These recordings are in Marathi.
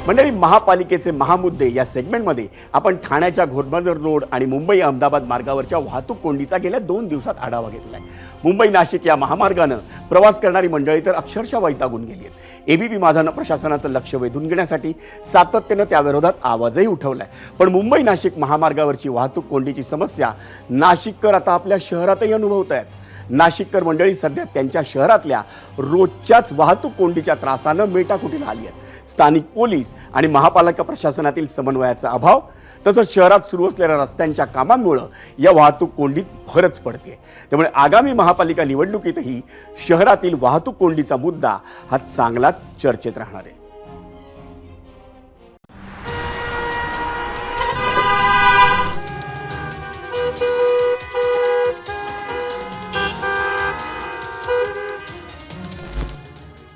मंडळी, महापालिकेचे महामुद्दे या सेगमेंटमध्ये आपण ठाण्याच्या घोडबंदर रोड आणि मुंबई अहमदाबाद मार्गावरच्या वाहतूक कोंडीचा गेल्या 2 दिवसात आढावा घेतलाय। मुंबई नाशिक या महामार्गानं प्रवास करणारी मंडळी तर अक्षरशः वैतागून गेली आहेत। एबीपी माझानं प्रशासनाचं लक्ष वेधून घेण्यासाठी सातत्यानं त्याविरोधात आवाजही उठवलाय, पण मुंबई नाशिक महामार्गावरची वाहतूक कोंडीची समस्या नाशिककर आता आपल्या शहरातही अनुभवत आहेत। नाशिककर मंडळी सध्या त्यांच्या शहरातल्या रोजच्याच वाहतूक कोंडीच्या त्रासानं मेटाकुटीला आली आहेत। स्थानिक पोलीस आणि महापालिका प्रशासनातील समन्वयाचा अभाव तसंच शहरात सुरू असलेल्या रस्त्यांच्या कामांमुळे या वाहतूक कोंडीत भरच पडते। त्यामुळे आगामी महापालिका निवडणुकीतही शहरातील वाहतूक कोंडीचा मुद्दा हा चांगलाच चर्चेत राहणार आहे।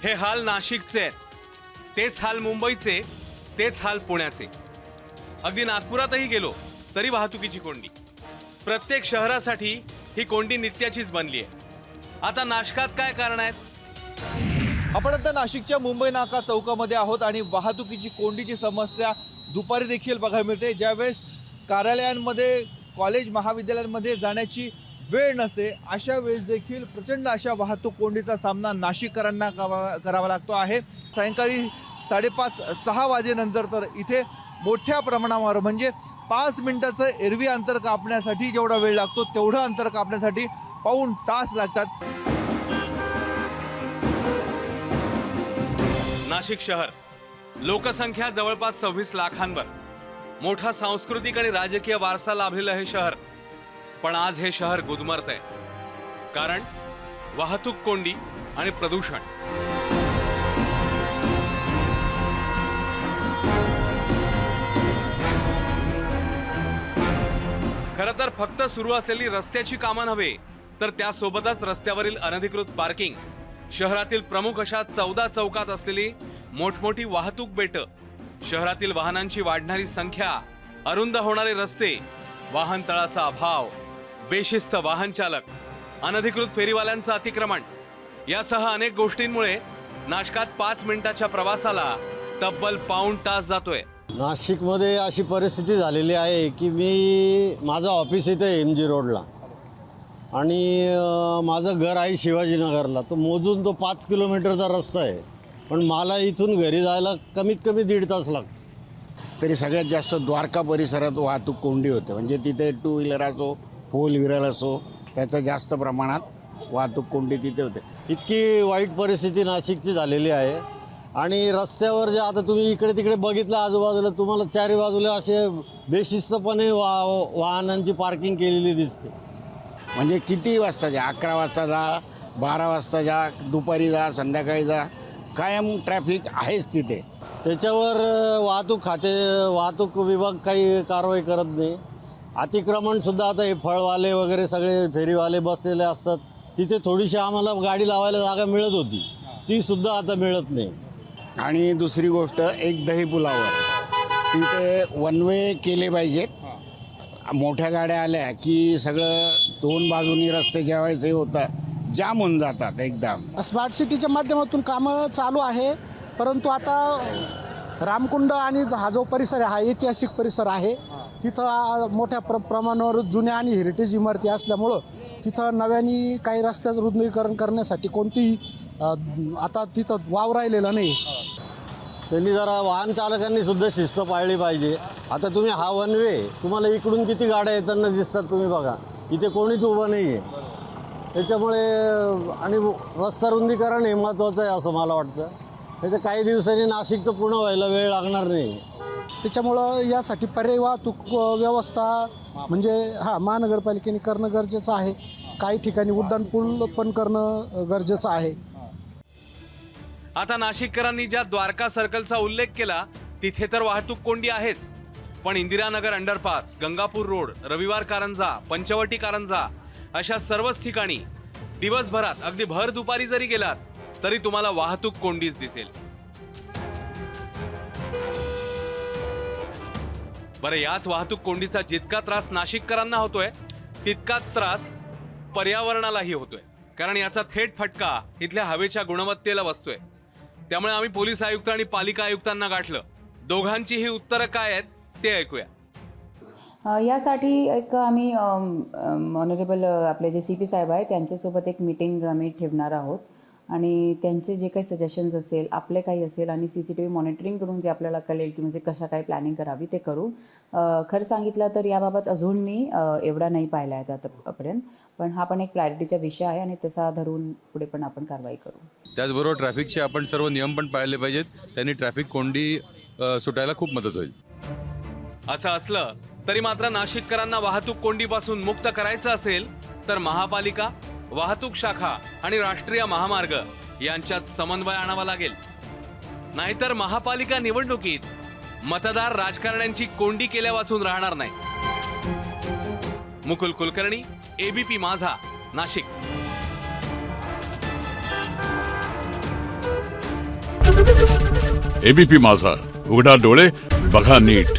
हे हाल नाशिकचे आहेत, तेच हाल मुंबईचे, तेच हाल पुण्याचे। अगदी नागपुरातही गेलो तरी वाहतुकीची कोंडी। प्रत्येक शहरासाठी ही कोंडी नित्याचीच बनली आहे। आता नाशिकात काय कारण आहेत? आपण आता नाशिकच्या मुंबई नाका चौकामध्ये आहोत आणि वाहतुकीची कोंडीची समस्या दुपारी देखील बघायला मिळते। ज्यावेळेस कार्यालयांमध्ये, कॉलेज महाविद्यालयांमध्ये जाण्याची वेळ नसते, अशा वेळेस देखील प्रचंड अशा वाहतूक कोंडीचा सामना नाशिककरांना करावा लागतो आहे। सायंकाळी 5:30-6 वाजेनंतर तर इथे मोठ्या प्रमाणावर म्हणजे 5 मिनिटाचं एरवी अंतर कापण्यासाठी जेवढा वेळ लागतो तेवढं अंतर कापण्यासाठी पाऊण तास लागतात। नाशिक शहर, लोकसंख्या जवळपास 26 लाखांवर, मोठा सांस्कृतिक आणि राजकीय वारसा लाभलेलं हे शहर, पण आज हे शहर गुदमरतंय। कारण वाहतूक कोंडी आणि प्रदूषण। खरं तर फक्त सुरू असलेली रस्त्याची कामं नव्हे, तर त्यासोबतच रस्त्यावरील अनधिकृत पार्किंग, शहरातील प्रमुख अशा 14 चौकात असलेली मोठमोठी वाहतूक बेटं, शहरातील वाहनांची वाढणारी संख्या, अरुंद होणारे रस्ते, वाहनतळाचा अभाव, बेशिस्त वाहन चालक, अनधिकृत फेरीवाल्यांचं अतिक्रमण यासह अनेक गोष्टींमुळे नाशिकात 5 मिनिटाच्या प्रवासाला तब्बल पाऊण तास जातोय। नाशिकमध्ये अशी परिस्थिती झालेली आहे की माझं ऑफिस इथे MG रोडला आणि माझं घर आहे शिवाजीनगरला। तो मोजून 5 किलोमीटरचा रस्ता आहे, पण मला इथून घरी जायला कमीत कमी 1.5 तास लागतो। तरी सगळ्यात जास्त द्वारका परिसरात वाहतूक कोंडी होते। म्हणजे तिथे 2 व्हीलर असो, 4 व्हीलर असो, त्याचं जास्त प्रमाणात वाहतूक कोंडी तिथे होते। इतकी वाईट परिस्थिती नाशिकची झालेली आहे आणि रस्त्यावर जे आता तुम्ही इकडे तिकडे बघितलं आजूबाजूला, तुम्हाला 4 बाजूला असे बेशिस्तपणे वाहनांची पार्किंग केलेली दिसते। म्हणजे किती वाजता जा, 11 वाजता जा, 12 वाजता जा, दुपारी जा, संध्याकाळी जा, कायम ट्रॅफिक आहेच तिथे। त्याच्यावर वाहतूक विभाग काही कारवाई करत नाही। अतिक्रमणसुद्धा आता हे फळवाले वगैरे सगळे फेरीवाले बसलेले असतात, तिथे थोडीशी आम्हाला गाडी लावायला जागा मिळत होती, ती सुद्धा आता मिळत नाही। आणि दुसरी गोष्ट, एक दही पुलावर तिथे 1 वे केले पाहिजेत। मोठ्या गाड्या आल्या की सगळं 2 बाजूनी रस्ते ज्यावेळेस हे होतं जाम होऊन जातात एकदम। स्मार्ट सिटीच्या माध्यमातून कामं चालू आहे, परंतु आता रामकुंड आणि हा जो परिसर आहे, हा ऐतिहासिक परिसर आहे, तिथं मोठ्या प्रमाणावर जुन्या आणि हेरिटेज इमारती असल्यामुळं तिथं नव्याने काही रस्त्याचं रुंदीकरण करण्यासाठी कोणतीही आता तिथं वाव राहिलेला नाही। त्यांनी जरा वाहन चालकांनी सुद्धा शिस्त पाळली पाहिजे। आता तुम्ही हा 1 वे, तुम्हाला इकडून किती गाड्या येताना दिसतात तुम्ही बघा, इथे कोणीच उभं नाही आहे। त्याच्यामुळे आणि रस्ता रुंदीकरण हे महत्त्वाचं आहे असं मला वाटतं। नाही तर काही दिवसांनी नाशिकचं पूर्ण व्हायला वेळ लागणार नाही। त्याच्यामुळं यासाठी पर्यायी वाहतूक व्यवस्था म्हणजे महानगरपालिकेने करणं गरजेचं आहे। काही ठिकाणी उड्डाणपूल पण करणं गरजेचं आहे। आता नाशिककरांनी ज्या द्वारका सर्कलचा उल्लेख केला तिथे तर वाहतूक कोंडी आहेच, पण इंदिरानगर अंडरपास, गंगापूर रोड, रविवार कारंजा, पंचवटी कारंजा अशा सर्वच ठिकाणी दिवसभरात अगदी भर दुपारी जरी गेलात तरी तुम्हाला वाहतूक कोंडीच दिसेल। बरं, याच वाहतूक कोंडीचा जितका त्रास नाशिककरांना होतोय तितकाच त्रास पर्यावरणालाही होतोय, कारण याचा थेट फटका इथल्या हवेच्या गुणवत्तेला बसतोय। त्यामुळे आम्ही पोलीस आयुक्त आणि पालिका आयुक्तांना गाठलं, दोघांची ही उत्तरं काय आहेत ते ऐकूया. यासाठी एक आम्ही ऑनरेबल आपले जे CP साहेब आहेत त्यांच्यासोबत एक मीटिंग आम्ही ठेवणार आहोत आणि त्यांचे जे काही सजेशन्स असेल, आपले काही असेल आणि CCTV मॉनिटरिंग करून जे आपल्याला कळेल की म्हणजे कशा काय प्लॅनिंग करावी ते करू. खरं सांगितलं तर याबाबत अजून मी एवढा नाही पाहिला आहे आतापर्यंत, पण हा पण एक प्रायोरिटीचा विषय आहे आणि तसा धरून पुढे पण आपण कारवाई करू. त्याचबरोबर ट्रॅफिकचे आपण सर्व नियम पण पाळले पाहिजेत. त्यांनी ट्रॅफिक कोंडी सुटायला खूप मदत होईल. असं असलं तरी मात्र नाशिककरांना वाहतूक कोंडीपासून मुक्त करायचं असेल तर महापालिका, वाहतूक शाखा आणि राष्ट्रीय महामार्ग यांच्यात समन्वय आणावा लागेल. नाहीतर महापालिका निवडणुकीत मतदार राजकारण्यांची कोंडी केल्या वाचून राहणार नाही. मुकुल कुलकर्णी, ABP माझा, नाशिक. ABP माझा, उघडा डोळे बघा नीट.